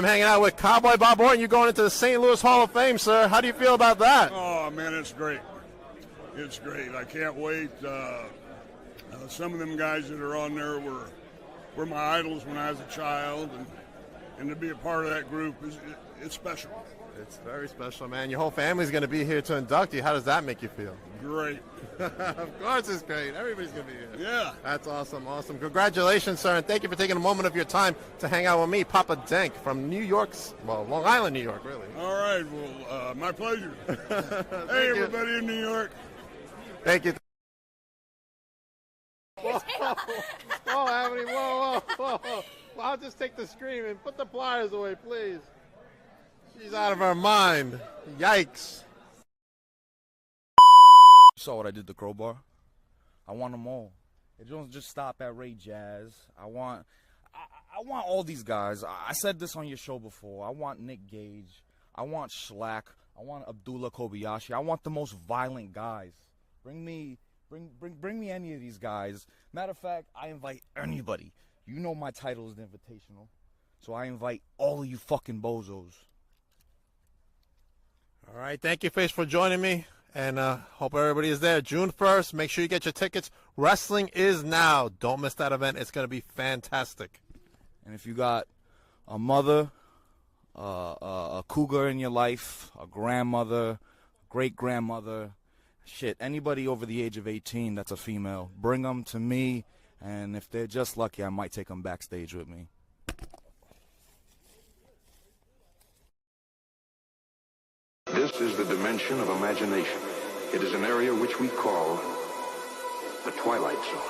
time hanging out with Cowboy Bob Orton. You're going into the St. Louis Hall of Fame, sir. How do you feel about that? Oh, man, it's great. It's great. I can't wait. Some of them guys that are on there were my idols when I was a child, and to be a part of that group it's special. It's very special, man. Your whole family's going to be here to induct you. How does that make you feel? Great. Of course it's great. Everybody's going to be here. Yeah. That's awesome, awesome. Congratulations, sir, and thank you for taking a moment of your time to hang out with me, Papa Dank, from New York's, well, Long Island, New York, really. All right. Well, my pleasure. Hey, everybody in New York. Thank you. Whoa, whoa, Ebony, whoa. Well, I'll just take the screen and put the pliers away, please. She's out of her mind. Yikes. You saw what I did to Crowbar? I want them all. It don't just stop at Ray Jazz. I want all these guys. I said this on your show before. I want Nick Gage. I want Schlack. I want Abdullah Kobayashi. I want the most violent guys. Bring me any of these guys. Matter of fact, I invite anybody. You know my title is the Invitational. So I invite all of you fucking bozos. All right, thank you, Face, for joining me, and hope everybody is there. June 1st, make sure you get your tickets. Wrestling is now. Don't miss that event. It's going to be fantastic. And if you got a mother, a cougar in your life, a grandmother, great-grandmother, shit, anybody over the age of 18 that's a female, bring them to me, and if they're just lucky, I might take them backstage with me. This is the dimension of imagination. It is an area which we call the Twilight Zone.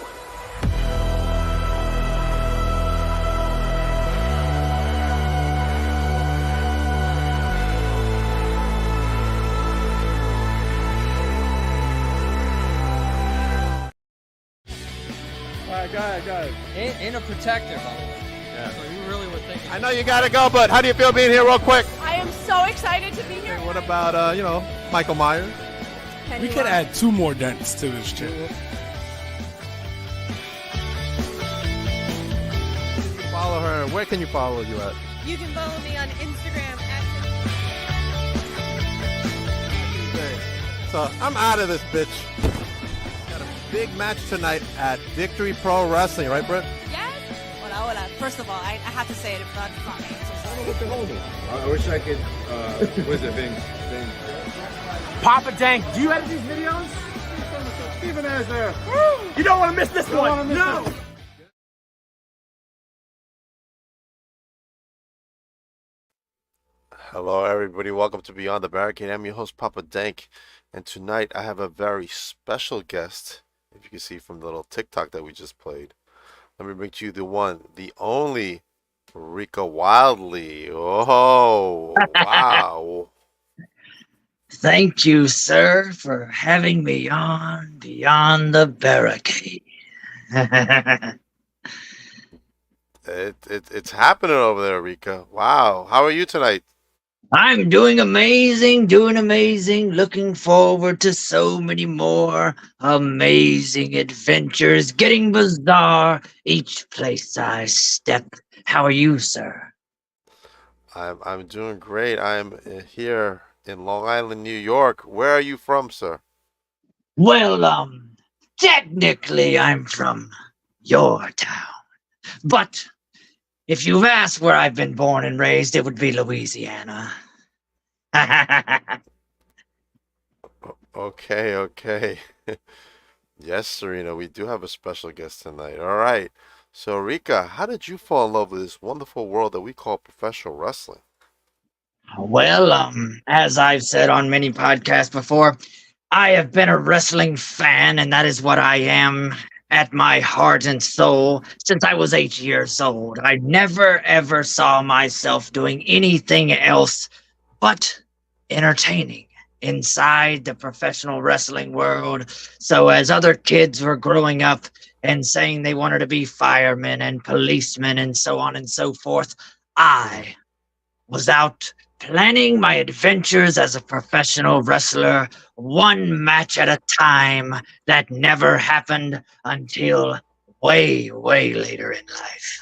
All right, go ahead. In a protector, by the way. Yeah. So you really were thinking. I know you got to go, but how do you feel being here real quick? I am so excited to be here. What about, Michael Myers? We could add 2 more dents to this channel. Follow her. Where can you follow you at? You can follow me on Instagram So I'm out of this bitch. Got a big match tonight at Victory Pro Wrestling, right, Britt? Yes. Hola. First of all, I have to say it if not funny. I'm so sorry. I wish I could, what is it, Bing? Papa Dank, do you edit these videos? Steven is there. You don't want to miss this one. No. Hello, everybody. Welcome to Beyond the Barricade. I'm your host, Papa Dank. And tonight I have a very special guest, if you can see from the little TikTok that we just played. Let me bring to you the one, the only Rika Wildlee. Oh, wow. Thank you, sir, for having me on Beyond the Barricade. It's happening over there, Rika. Wow. How are you tonight? I'm doing amazing. Looking forward to so many more amazing adventures, getting bizarre each place I step. How are you, sir? I'm doing great. I'm here in Long Island, New York. Where are you from, sir? Well, technically I'm from your town. But if you've asked where I've been born and raised, it would be Louisiana. Okay. Yes, Serena, we do have a special guest tonight. All right. So, Rika, how did you fall in love with this wonderful world that we call professional wrestling? Well, as I've said on many podcasts before, I have been a wrestling fan, and that is what I am at my heart and soul since I was 8 years old. I never, ever saw myself doing anything else but entertaining inside the professional wrestling world. So as other kids were growing up and saying they wanted to be firemen and policemen and so on and so forth, I was out planning my adventures as a professional wrestler, one match at a time. That never happened until way, way later in life.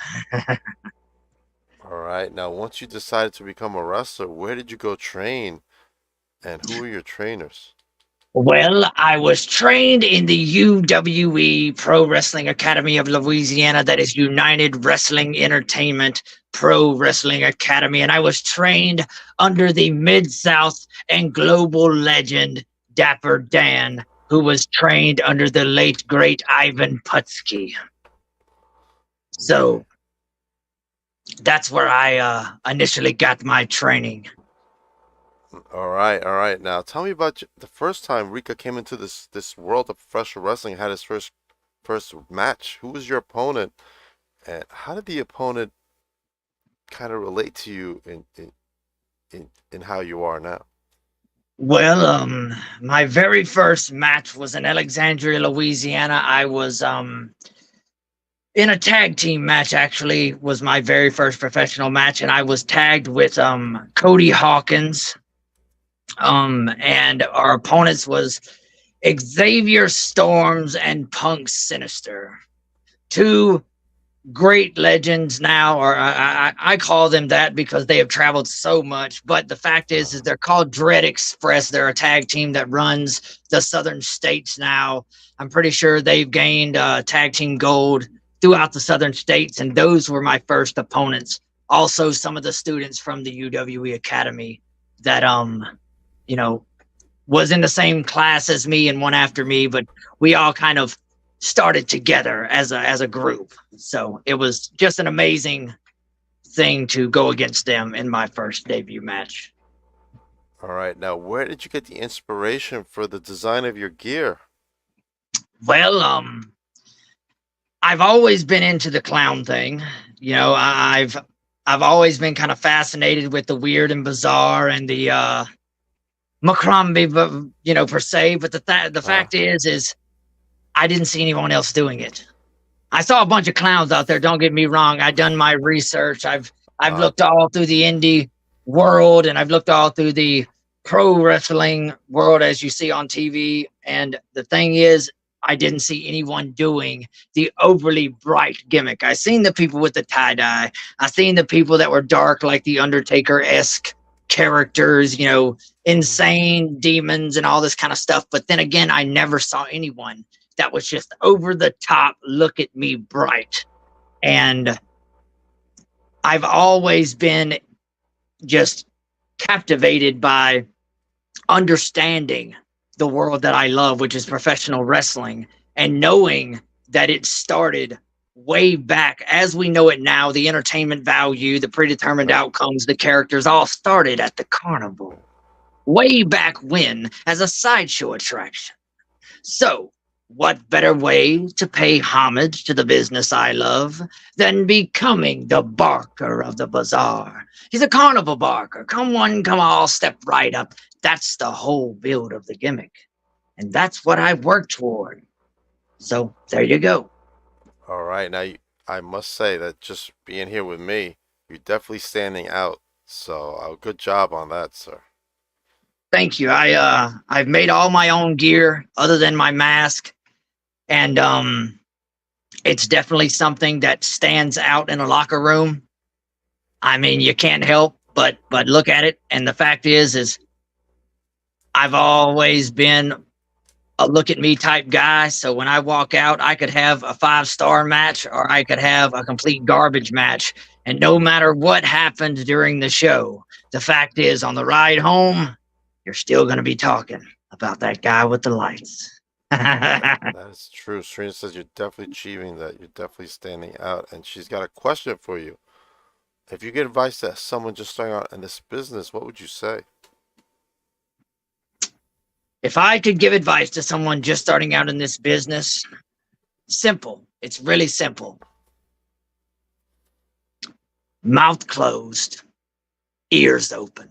All right. Now, once you decided to become a wrestler, where did you go train, and who were your trainers? Well, I was trained in the UWE Pro Wrestling Academy of Louisiana, that is United Wrestling Entertainment Pro Wrestling Academy, and I was trained under the Mid South and global legend Dapper Dan, who was trained under the late great Ivan Putski. So that's where I initially got my training. All right, all right. Now, tell me about the first time Rika came into this world of professional wrestling, had his first match. Who was your opponent, and how did the opponent kind of relate to you in how you are now? Well, my very first match was in Alexandria, Louisiana. I was in a tag team match, actually, was my very first professional match, and I was tagged with Cody Hawkins. And our opponents was Xavier Storms and Punk Sinister. Two great legends now, or I call them that because they have traveled so much. But the fact is they're called Dread Express. They're a tag team that runs the southern states now. I'm pretty sure they've gained tag team gold throughout the southern states, and those were my first opponents. Also, some of the students from the UWE Academy that you know, was in the same class as me and one after me, but we all kind of started together as a group. So it was just an amazing thing to go against them in my first debut match. All right. Now, where did you get the inspiration for the design of your gear? Well, I've always been into the clown thing. You know, I've always been kind of fascinated with the weird and bizarre and the macrame, but per se. But the fact is I didn't see anyone else doing it. I saw a bunch of clowns out there. Don't get me wrong. I've done my research. I've looked all through the indie world, and I've looked all through the pro wrestling world, as you see on TV. And the thing is, I didn't see anyone doing the overly bright gimmick. I seen the people with the tie dye. I seen the people that were dark, like the Undertaker-esque characters, insane demons and all this kind of stuff. But then again, I never saw anyone that was just over the top, look at me bright. And I've always been just captivated by understanding the world that I love, which is professional wrestling, and knowing that it started way back as we know it now. The entertainment value, the predetermined outcomes, the characters all started at the carnival way back when as a sideshow attraction. So what better way to pay homage to the business I love than becoming the barker of the bazaar? He's a carnival barker. Come one, come all, step right up. That's the whole build of the gimmick. And that's what I work toward. So there you go. All right. Now, I must say that just being here with me, you're definitely standing out. So, good job on that, sir. Thank you. I've made all my own gear other than my mask. And it's definitely something that stands out in a locker room. I mean, you can't help but look at it. And the fact is I've always been a look at me type guy. So when I walk out, I could have a 5-star match or I could have a complete garbage match. And no matter what happened during the show, the fact is on the ride home, you're still going to be talking about that guy with the lights. That is true. Serena says you're definitely achieving that. You're definitely standing out. And she's got a question for you. If you get advice to someone just starting out in this business, what would you say? If I could give advice to someone just starting out in this business, simple. It's really simple. Mouth closed, ears open.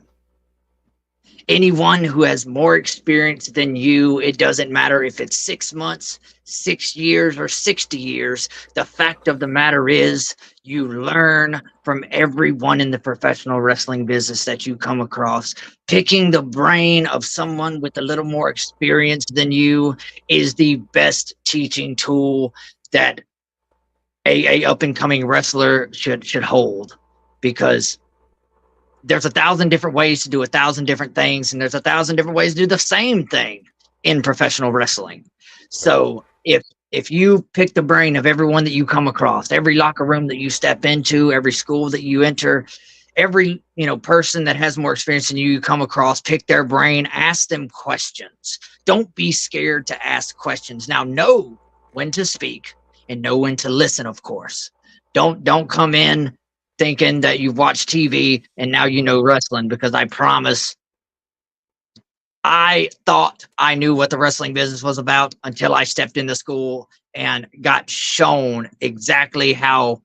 Anyone who has more experience than you, it doesn't matter if it's 6 months, 6 years, or 60 years. The fact of the matter is you learn from everyone in the professional wrestling business that you come across. Picking the brain of someone with a little more experience than you is the best teaching tool that a up-and-coming wrestler should hold. because there's 1,000 different ways to do 1,000 different things, and there's 1,000 different ways to do the same thing in professional wrestling. So if you pick the brain of everyone that you come across, every locker room that you step into, every school that you enter, every person that has more experience than you come across, pick their brain, ask them questions. Don't be scared to ask questions. Now, know when to speak and know when to listen, of course. Don't come in thinking that you've watched TV and now you know wrestling, because I promise I thought I knew what the wrestling business was about until I stepped into school and got shown exactly how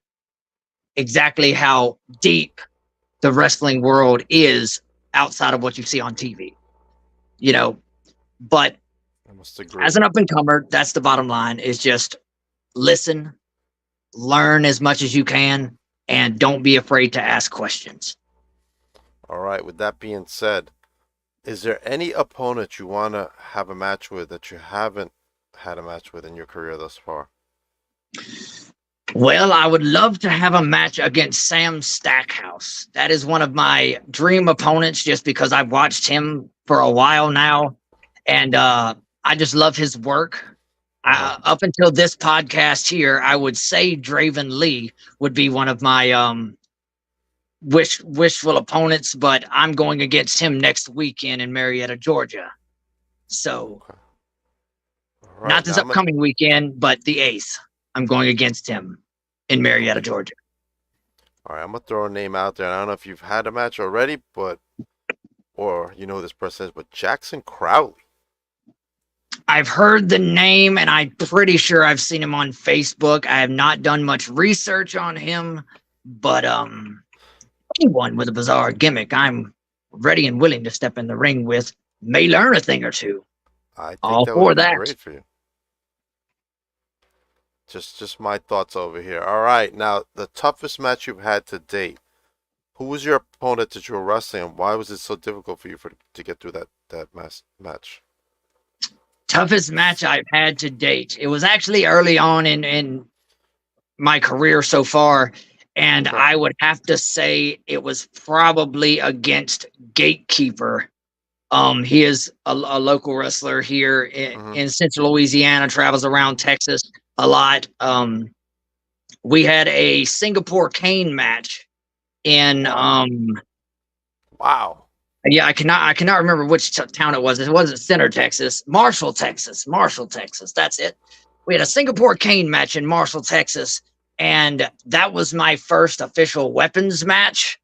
deep the wrestling world is outside of what you see on TV. But I must agree. as an up and comer, that's the bottom line, is just listen, learn as much as you can, and don't be afraid to ask questions. All right, with that being said, is there any opponent you want to have a match with that you haven't had a match with in your career thus far? Well, I would love to have a match against Sam Stackhouse. That is one of my dream opponents, just because I've watched him for a while now, and I just love his work. Up until this podcast here, I would say Draven Lee would be one of my wishful opponents, but I'm going against him next weekend in Marietta, Georgia. So, Right, not this upcoming weekend, but the 8th. I'm going against him in Marietta, Georgia. All right, I'm gonna throw a name out there. I don't know if you've had a match already, or you know who this person is, but Jackson Crowley. I've heard the name, and I'm pretty sure I've seen him on Facebook. I have not done much research on him, but anyone with a bizarre gimmick, I'm ready and willing to step in the ring with. May learn a thing or two. I think all that for would be that. great for you. Just my thoughts over here. All right, now the toughest match you've had to date. Who was your opponent that you were wrestling, and why was it so difficult for you to get through that match? Toughest match I've had to date. It was actually early on in my career so far, and I would have to say it was probably against Gatekeeper. He is a local wrestler here in Central Louisiana, travels around Texas a lot. We had a Singapore cane match in Wow. Yeah, I cannot remember which town it was. It wasn't Center, Texas. Marshall, Texas. That's it. We had a Singapore cane match in Marshall, Texas, and that was my first official weapons match.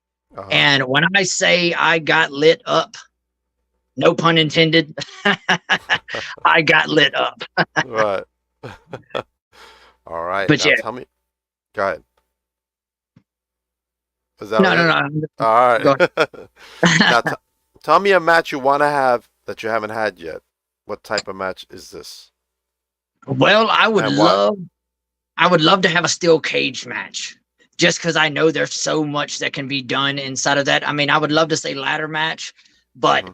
And when I say I got lit up, no pun intended, I got lit up. Right. All right. But now yeah. Tell me. Go ahead. Is that No. All Go right. Now tell me a match you want to have that you haven't had yet. What type of match is this? Well, I would love to have a steel cage match, just because I know there's so much that can be done inside of that. I mean, I would love to say ladder match, but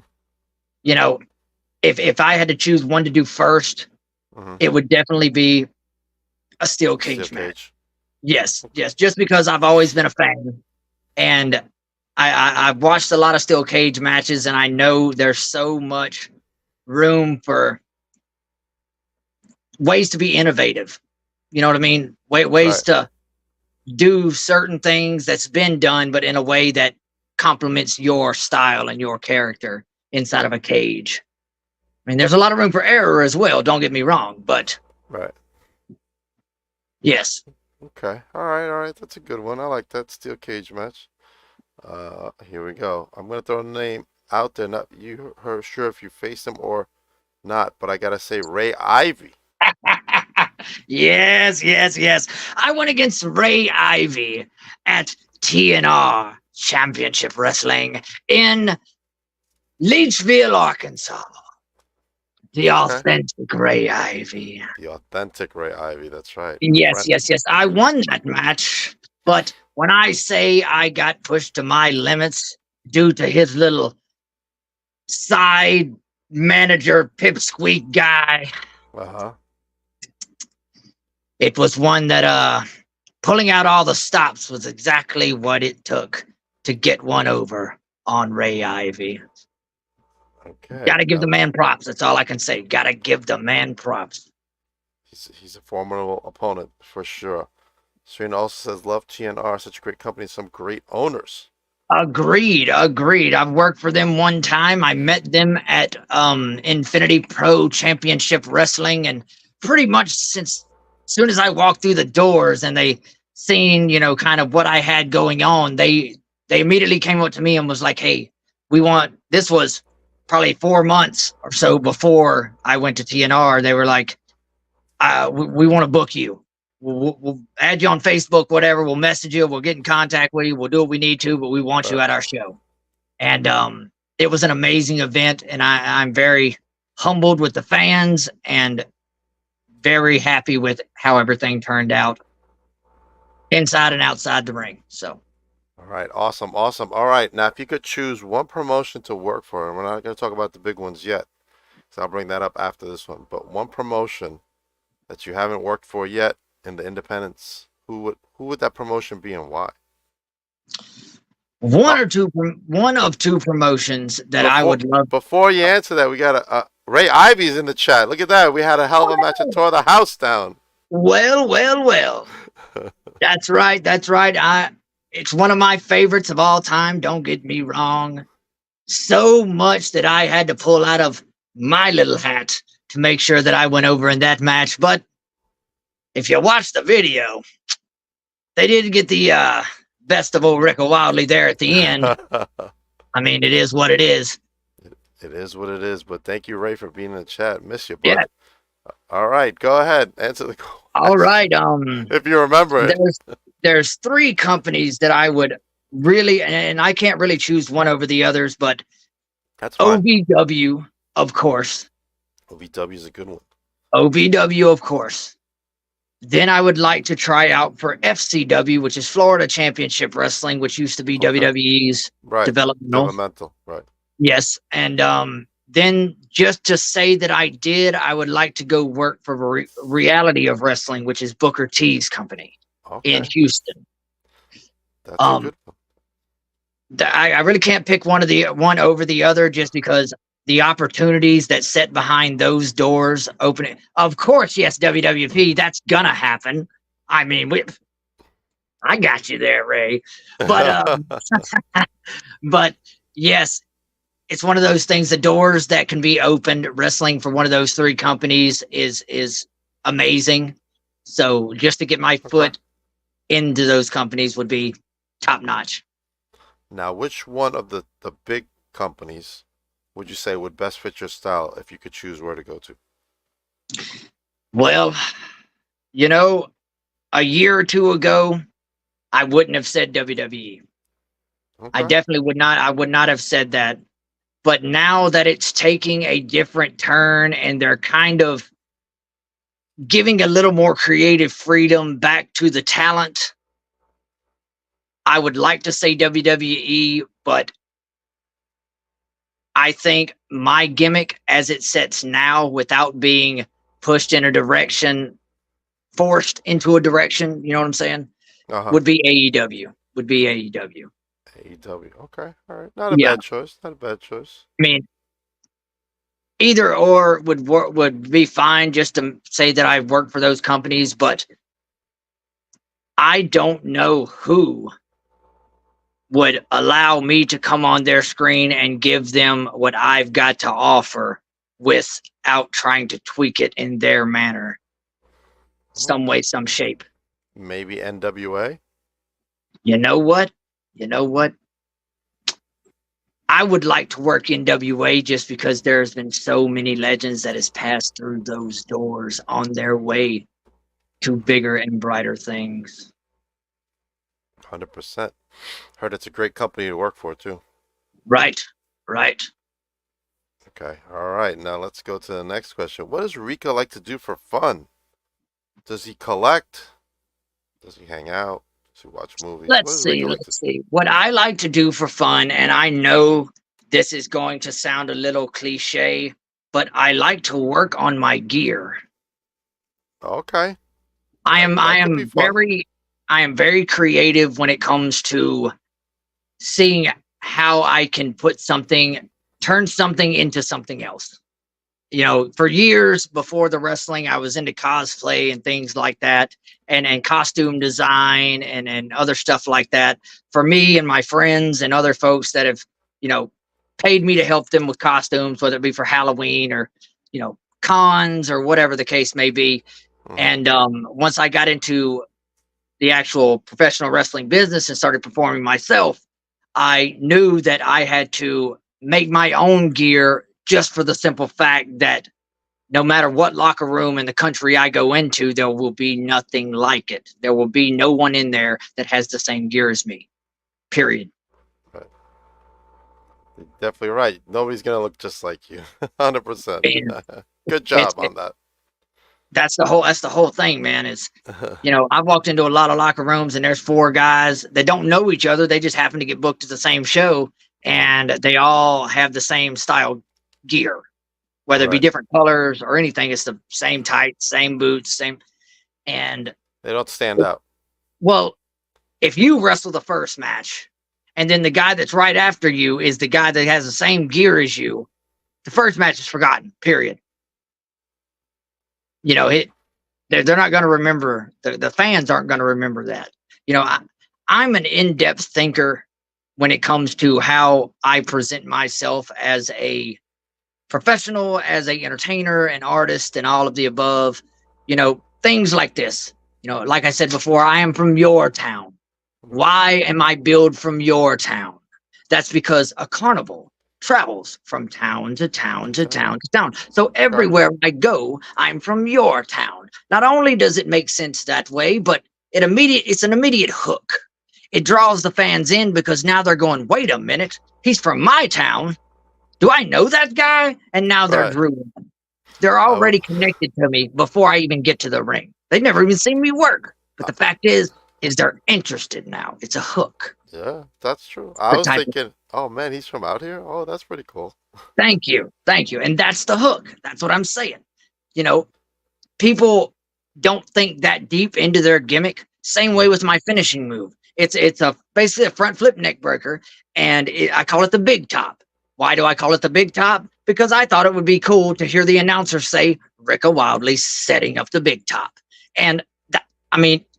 if I had to choose one to do first, it would definitely be a steel cage match. Yes, just because I've always been a fan, and I've watched a lot of steel cage matches, and I know there's so much room for ways to be innovative. You know what I mean? Ways to do certain things that's been done, but in a way that complements your style and your character inside of a cage. I mean, there's a lot of room for error as well. Don't get me wrong, but yes. Okay. All right. That's a good one. I like that steel cage match. Here we go. I'm gonna throw a name out there. Not you sure if you face him or not, but I gotta say Ray Ivy. Yes. I went against Ray Ivy at TNR Championship Wrestling in Leachville, Arkansas. The authentic Ray Ivy. The authentic Ray Ivy, that's right. Yes. I won that match, but when I say I got pushed to my limits due to his little side manager pipsqueak guy, it was one that pulling out all the stops was exactly what it took to get one over on Ray Ivy. Okay. Got to give the man props. That's all I can say. Got to give the man props. He's a formidable opponent for sure. Serena also says, love TNR, such a great company, some great owners. Agreed. I've worked for them one time. I met them at Infinity Pro Championship Wrestling, and pretty much since soon as I walked through the doors and they seen, kind of what I had going on, they immediately came up to me and was like, "Hey, this was probably 4 months or so before I went to TNR. They were like, we want to book you. We'll add you on Facebook, whatever. We'll message you. We'll get in contact with you. We'll do what we need to, but we want you at our show." And it was an amazing event, and I'm very humbled with the fans and very happy with how everything turned out inside and outside the ring. So. All right, awesome. All right, now if you could choose one promotion to work for, and we're not going to talk about the big ones yet, so I'll bring that up after this one, but one promotion that you haven't worked for yet in the independents, who would that promotion be and why? One of two promotions that I would love. Before you answer that, we got Ray Ivy's in the chat. Look at that. We had a hell of a match that tore the house down. Well. That's right. It's one of my favorites of all time. Don't get me wrong. So much that I had to pull out of my little hat to make sure that I went over in that match. But if you watch the video, they did get the best of old Rika Wildlee there at the end. I mean, it is what it is. It is what it is. But thank you, Ray, for being in the chat. Miss you, bud. Yeah. All right, go ahead. Answer the question. All right. If you remember it. There's three companies that I would really, and I can't really choose one over the others, but that's fine. OVW, of course. OVW is a good one. OVW, of course. Then I would like to try out for FCW, which is Florida Championship Wrestling, which used to be WWE's developmental. Right. Yes. And then just to say that I would like to go work for Reality of Wrestling, which is Booker T's company in Houston. That's a good one. I really can't pick one over the other just because the opportunities that sit behind those doors opening. Of course, yes, WWP, that's gonna happen. I mean, I got you there, Ray. But but yes, it's one of those things. The doors that can be opened wrestling for one of those three companies is amazing. So just to get my foot into those companies would be top notch. Now, which one of the big companies would you say would best fit your style if you could choose where to go to? Well, a year or two ago, I wouldn't have said WWE. Okay. I definitely would not. I would not have said that. But now that it's taking a different turn and they're kind of giving a little more creative freedom back to the talent, I would like to say WWE, but I think my gimmick as it sets now, without being pushed in a direction, forced into a direction, you know what I'm saying? Would be AEW. AEW. Okay. All right. Not a bad choice. I mean, either or would be fine, just to say that I've worked for those companies, but I don't know who would allow me to come on their screen and give them what I've got to offer without trying to tweak it in their manner. Some way, some shape. Maybe NWA? You know what? I would like to work NWA just because there's been so many legends that has passed through those doors on their way to bigger and brighter things. 100%. Heard it's a great company to work for, too. Right. Okay. All right. Now let's go to the next question. What does Rika like to do for fun? Does he collect? Does he hang out? Does he watch movies? Let's see. What I like to do for fun, and I know this is going to sound a little cliche, but I like to work on my gear. Okay. I am I am very creative when it comes to seeing how I can turn something into something else. For years before the wrestling, I was into cosplay and things like that, and costume design and other stuff like that. For me and my friends and other folks that have, paid me to help them with costumes, whether it be for Halloween or, cons or whatever the case may be. And once I got into the actual professional wrestling business and started performing myself, I knew that I had to make my own gear just for the simple fact that no matter what locker room in the country I go into, there will be nothing like it. There will be no one in there that has the same gear as me. Period. Right. You're definitely right. Nobody's gonna look just like you. 100%. And Good job on that. That's the whole thing, man. Is I've walked into a lot of locker rooms and there's four guys that don't know each other. They just happen to get booked at the same show, and they all have the same style gear, whether it be different colors or anything. It's the same tights, same boots, same. And they don't stand out. Well, if you wrestle the first match and then the guy that's right after you is the guy that has the same gear as you, the first match is forgotten, period. They're not going to remember, the fans aren't going to remember that. I'm an in-depth thinker when it comes to how I present myself as a professional, as a entertainer, an artist, and all of the above. Things like this. Like I said before, I am from your town. Why am I billed from your town? That's because a carnival travels from town to town to town to town. So everywhere I go, I'm from your town. Not only does it make sense that way, but it's an immediate hook. It draws the fans in because now they're going, wait a minute, he's from my town. Do I know that guy? And now they're drew in. They're already connected to me before I even get to the ring. They've never even seen me work. But the fact is they're interested now. It's a hook. Yeah, that's true. I was thinking, oh man, he's from out here? Oh, that's pretty cool. Thank you. And that's the hook. That's what I'm saying. People don't think that deep into their gimmick. Same way with my finishing move. It's basically a front flip neck breaker, and I call it the big top. Why do I call it the big top? Because I thought it would be cool to hear the announcer say, Rika Wildlee setting up the big top. And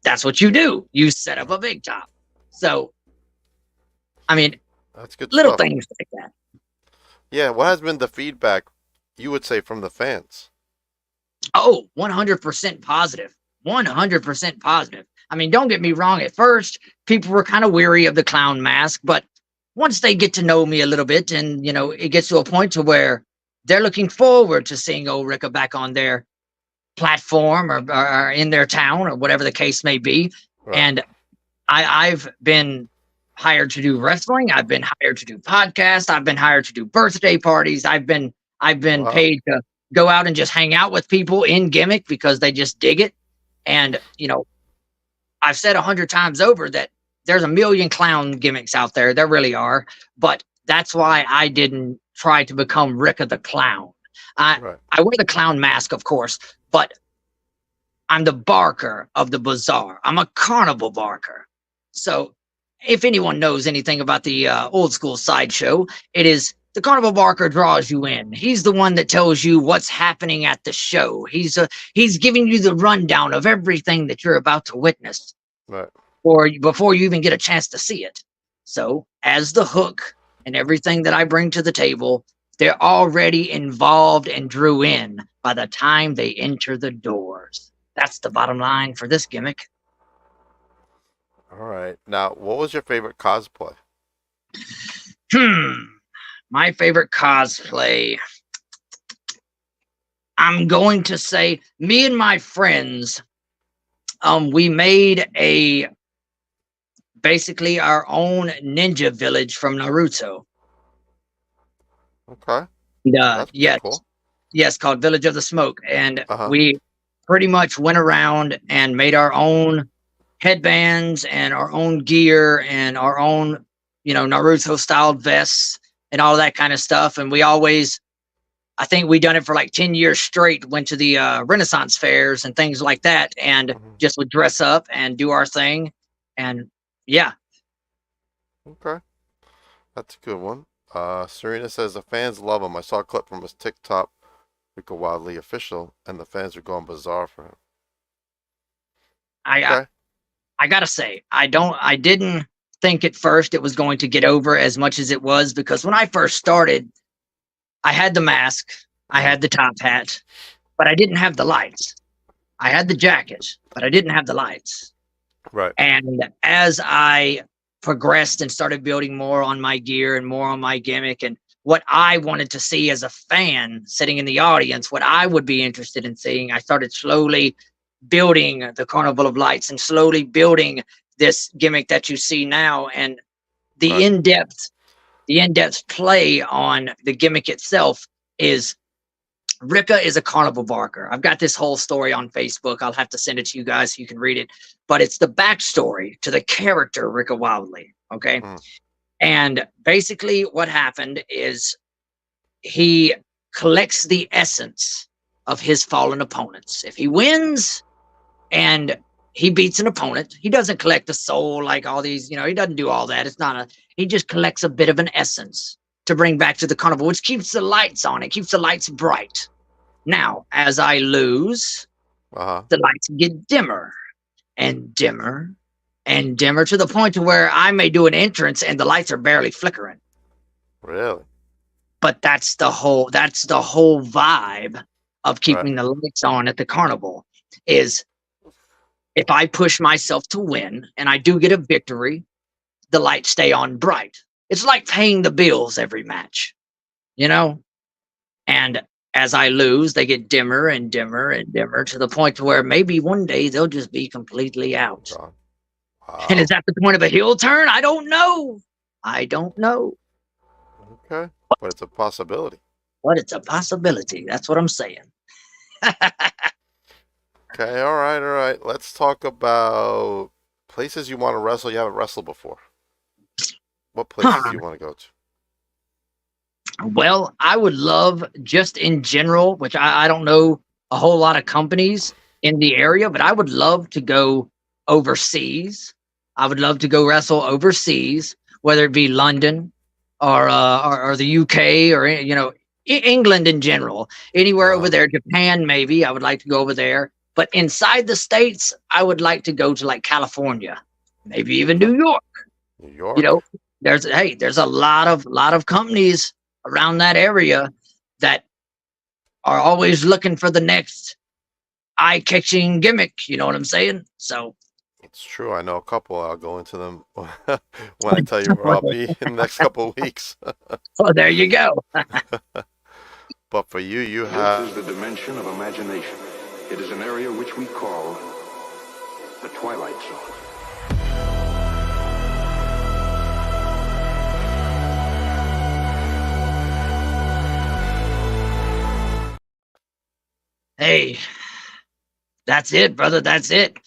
that's what you do. You set up a big top. So, that's good little stuff. Things like that. Yeah, what has been the feedback, you would say, from the fans? Oh, 100% positive. 100% positive. Don't get me wrong. At first, people were kind of weary of the clown mask, but once they get to know me a little bit and, it gets to a point to where they're looking forward to seeing old Rika back on their platform or in their town or whatever the case may be. Right. And I've been hired to do wrestling. I've been hired to do podcasts. I've been hired to do birthday parties. I've been paid to go out and just hang out with people in gimmick because they just dig it. And, I've said 100 times over that there's a million clown gimmicks out there. There really are. But that's why I didn't try to become Rika the Clown. I wear the clown mask, of course, but I'm the barker of the bazaar. I'm a carnival barker. So if anyone knows anything about the old school sideshow, it is the carnival barker draws you in. He's the one that tells you what's happening at the show. He's giving you the rundown of everything that you're about to witness. Right. Or before you even get a chance to see it. So as the hook and everything that I bring to the table, they're already involved and drew in by the time they enter the doors. That's the bottom line for this gimmick. All right. Now, what was your favorite cosplay? My favorite cosplay. I'm going to say me and my friends, we made basically our own ninja village from Naruto. Okay. Yes. Cool. Yes, called Village of the Smoke. And we pretty much went around and made our own headbands and our own gear and our own, Naruto styled vests and all that kind of stuff. And I think we done it for like 10 years straight, went to the Renaissance fairs and things like that, and just would dress up and do our thing. And yeah, Okay, that's a good one. Serena says the fans love him. I saw a clip from his TikTok, Rika Wildlee official, and the fans are going bizarre for him. I, I Okay. I gotta say, I didn't think at first it was going to get over as much as it was, because when I first started, I had the mask, I Mhm. had the top hat, but I didn't have the lights. I had the jacket, but I didn't have the lights. Right. And as I progressed and started building more on my gear and more on my gimmick and what I wanted to see as a fan sitting in the audience, what I would be interested in seeing, I started slowly building the Carnival of Lights and slowly building this gimmick that you see now. And the Right. in-depth, the in-depth play on the gimmick itself is Rika is a carnival barker. I've got this whole story on Facebook. I'll have to send it to you guys so you can read it. But it's the backstory to the character Rika Wildlee. Okay. Mm. And basically, what happened is he collects the essence of his fallen opponents. If he wins and he beats an opponent, he doesn't collect the soul like all these, he doesn't do all that. It's not he just collects a bit of an essence to bring back to the carnival, which keeps the lights on. It keeps the lights bright. Now, as I lose, Uh-huh. the lights get dimmer and dimmer and dimmer to the point to where I may do an entrance and the lights are barely flickering. Really? But that's the whole vibe of Right. keeping the lights on at the carnival is if I push myself to win and I do get a victory, the lights stay on bright. It's like paying the bills every match, And as I lose, they get dimmer and dimmer and dimmer to the point to where maybe one day they'll just be completely out. God. And is Wow. that the point of a heel turn? I don't know. I don't know. Okay. But it's a possibility. But it's a possibility. That's what I'm saying. Okay. All right. All right. Let's talk about places you want to wrestle you haven't wrestled before. What places Huh. do you want to go to? Well, I would love, just in general, which I don't know a whole lot of companies in the area, but I would love to go overseas. I would love to go wrestle overseas, whether it be London or the UK or England in general, anywhere over Uh-huh. there, Japan maybe. I would like to go over there, but inside the states, I would like to go to like California, maybe even Okay. New York. New You York. know, there's a lot of companies around that area that are always looking for the next eye-catching gimmick. You know what I'm saying? So, It's true. I know a couple. I'll go into them when I tell you where I'll be in the next couple of weeks. oh, there you go. But for you, you This have is the dimension of imagination. It is an area which we call the Twilight Zone. Hey, that's it, brother. That's it.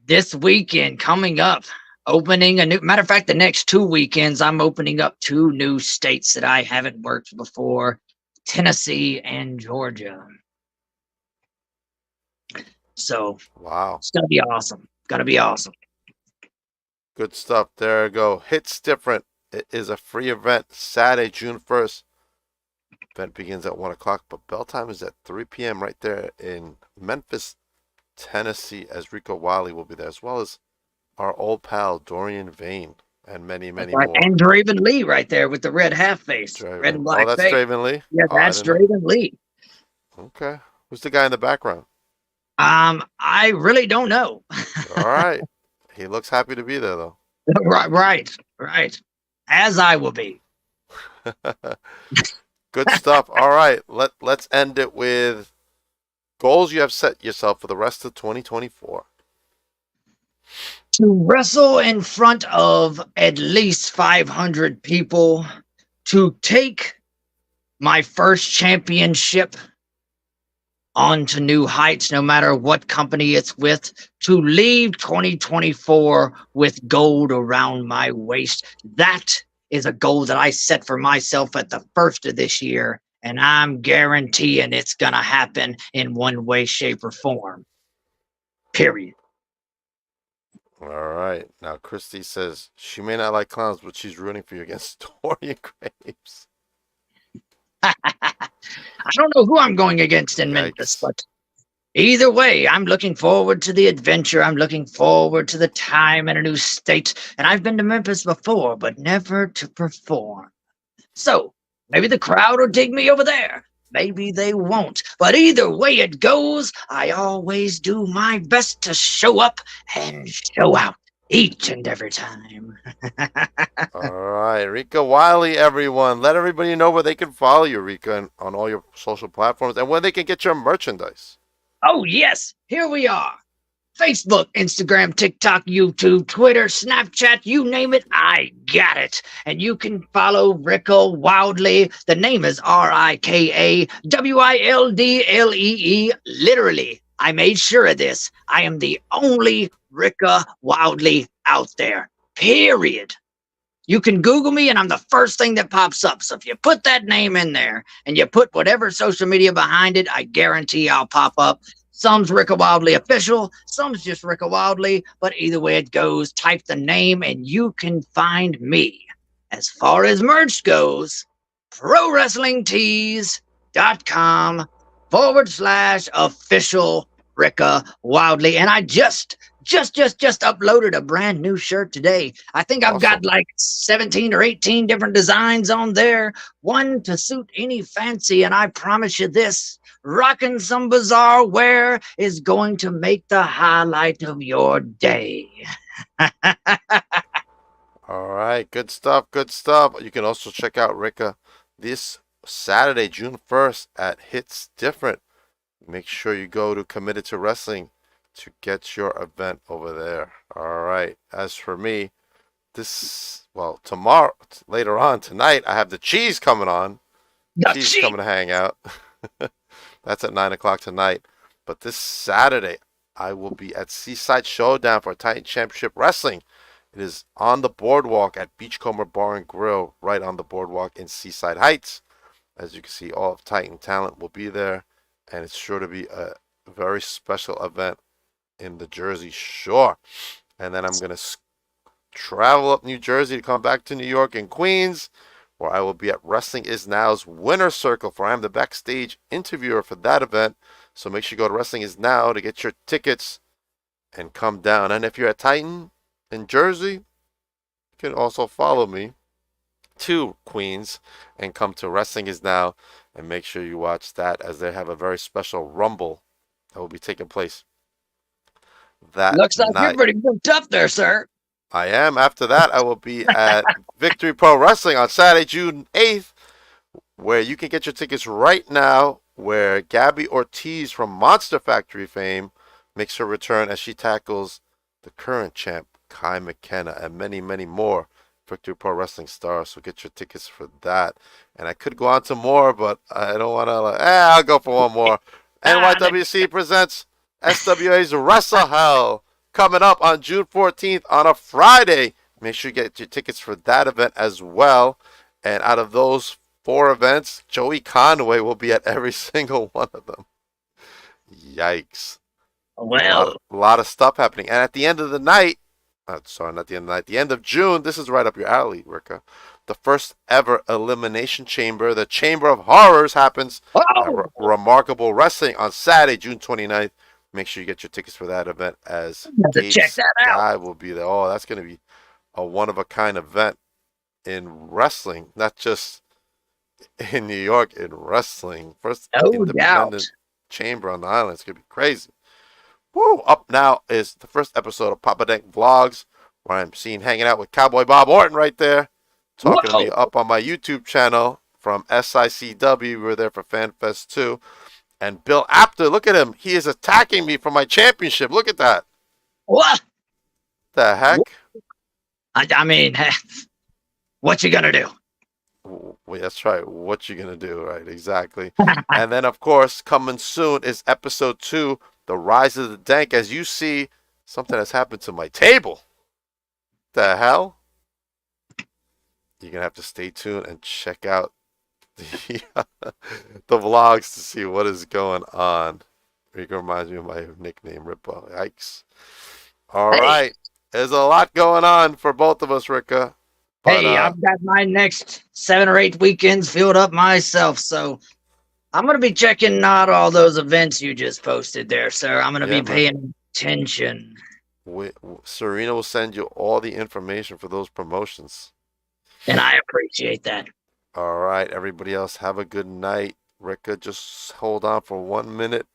This weekend coming up, opening a new. Matter of fact, the next 2 weekends, I'm opening up 2 new states that I haven't worked before: Tennessee and Georgia. So wow. it's gonna be awesome. Gonna be awesome. Good stuff. There you go. Hits Different. It is a free event Saturday, June 1st. Event begins at 1 o'clock, but bell time is at 3 p.m. right there in Memphis, Tennessee, as Rico Wiley will be there, as well as our old pal Dorian Vane and many, many Right. more. And Draven Lee right there with the red half face, red and Draven. Oh, black that's face. Draven Lee? Yeah, Oh, I that's didn't know. Draven Lee. Okay. Who's the guy in the background? I really don't know. All right. He looks happy to be there, though. Right. As I will be. Good stuff. All right. Let's end it with goals you have set yourself for the rest of 2024. To wrestle in front of at least 500 people, to take my first championship onto new heights, no matter what company it's with, to leave 2024 with gold around my waist. That is a goal that I set for myself at the first of this year, and I'm guaranteeing it's going to happen in one way, shape, or form. Period. All right. Now, Christy says she may not like clowns, but she's rooting for you against Dorian Graves. I don't know who I'm going against in Memphis, Yikes. but either way, I'm looking forward to the adventure. I'm looking forward to the time in a new state. And I've been to Memphis before, but never to perform. So maybe the crowd will dig me over there. Maybe they won't. But either way it goes, I always do my best to show up and show out each and every time. All right. Rika Wildlee, everyone. Let everybody know where they can follow you, Rika, on all your social platforms and where they can get your merchandise. Oh, yes, here we are. Facebook, Instagram, TikTok, YouTube, Twitter, Snapchat, you name it, I got it. And you can follow Rika Wildlee. The name is Rikawildlee. Literally, I made sure of this. I am the only Rika Wildlee out there. Period. You can Google me and I'm the first thing that pops up. So if you put that name in there and you put whatever social media behind it, I guarantee I'll pop up. Some's Rika Wildlee official, some's just Rika Wildlee, but either way it goes, type the name and you can find me. As far as merch goes, prowrestlingtees.com/official Rika Wildlee. And I just uploaded a brand new shirt today. I think I've got Awesome. like 17 or 18 different designs on there, one to suit any fancy. And I promise you this, rocking some bizarre wear is going to make the highlight of your day. All right. Good stuff. Good stuff. You can also check out Rika this Saturday, June 1st at Hits Different. Make sure you go to Committed to Wrestling to get your event over there. All right. As for me, tomorrow, later on tonight, I have the Cheese coming on. Cheese coming to hang out. That's at 9 o'clock tonight. But this Saturday, I will be at Seaside Showdown for Titan Championship Wrestling. It is on the boardwalk at Beachcomber Bar and Grill, right on the boardwalk in Seaside Heights. As you can see, all of Titan talent will be there, and it's sure to be a very special event in the Jersey Shore. And then I'm going to travel up New Jersey to come back to New York and Queens, where I will be at Wrestling Is Now's Winner's Circle, for I am the backstage interviewer for that event. So make sure you go to Wrestling Is Now to get your tickets and come down. And if you're at Titan in Jersey, you can also follow me to Queens and come to Wrestling Is Now and make sure you watch that, as they have a very special Rumble that will be taking place that Looks like night. you're pretty booked up there, sir. I am. After that, I will be at Victory Pro Wrestling on Saturday, June 8th, where you can get your tickets right now, where Gabby Ortiz from Monster Factory fame makes her return as she tackles the current champ, Kai McKenna, and many, many more Victory Pro Wrestling stars. So get your tickets for that. And I could go on to more, but I don't want to. I'll go for one more. NYWC presents SWA's Wrestle Hell, coming up on June 14th on a Friday. Make sure you get your tickets for that event as well. And out of those 4 events, Joey Conway will be at every single one of them. Yikes. Well, A lot of stuff happening. And at the end of the night, sorry, not the end of the night, the end of June, this is right up your alley, Rika. The first ever Elimination Chamber, the Chamber of Horrors, happens at Remarkable Wrestling on Saturday, June 29th. Make sure you get your tickets for that event, as check that Sky will be there. Oh, that's going to be a one-of-a-kind event in wrestling, not just in New York, in wrestling. First independent chamber on the island. It's going to be crazy. Woo! Up now is the first episode of Papa Dank Vlogs, where I'm seen hanging out with Cowboy Bob Orton right there, talking to me up on my YouTube channel from SICW. We were there for FanFest 2. And Bill Apter, look at him. He is attacking me for my championship. Look at that. What? The heck? I mean, what you gonna do? Wait, that's right. What you gonna do? Right, exactly. And then, of course, coming soon is episode 2, The Rise of the Dank. As you see, something has happened to my table. The hell? You're gonna have to stay tuned and check out the vlogs to see what is going on. Rika reminds me of my nickname, Rippo. Yikes. All right. There's a lot going on for both of us, Rika. But Hey, I've got my next 7 or 8 weekends filled up myself, so I'm gonna be checking out all those events you just posted there, sir. I'm gonna yeah, be man. paying attention. Serena will send you all the information for those promotions. And I appreciate that. All right, everybody else, have a good night. Rika, just hold on for 1 minute.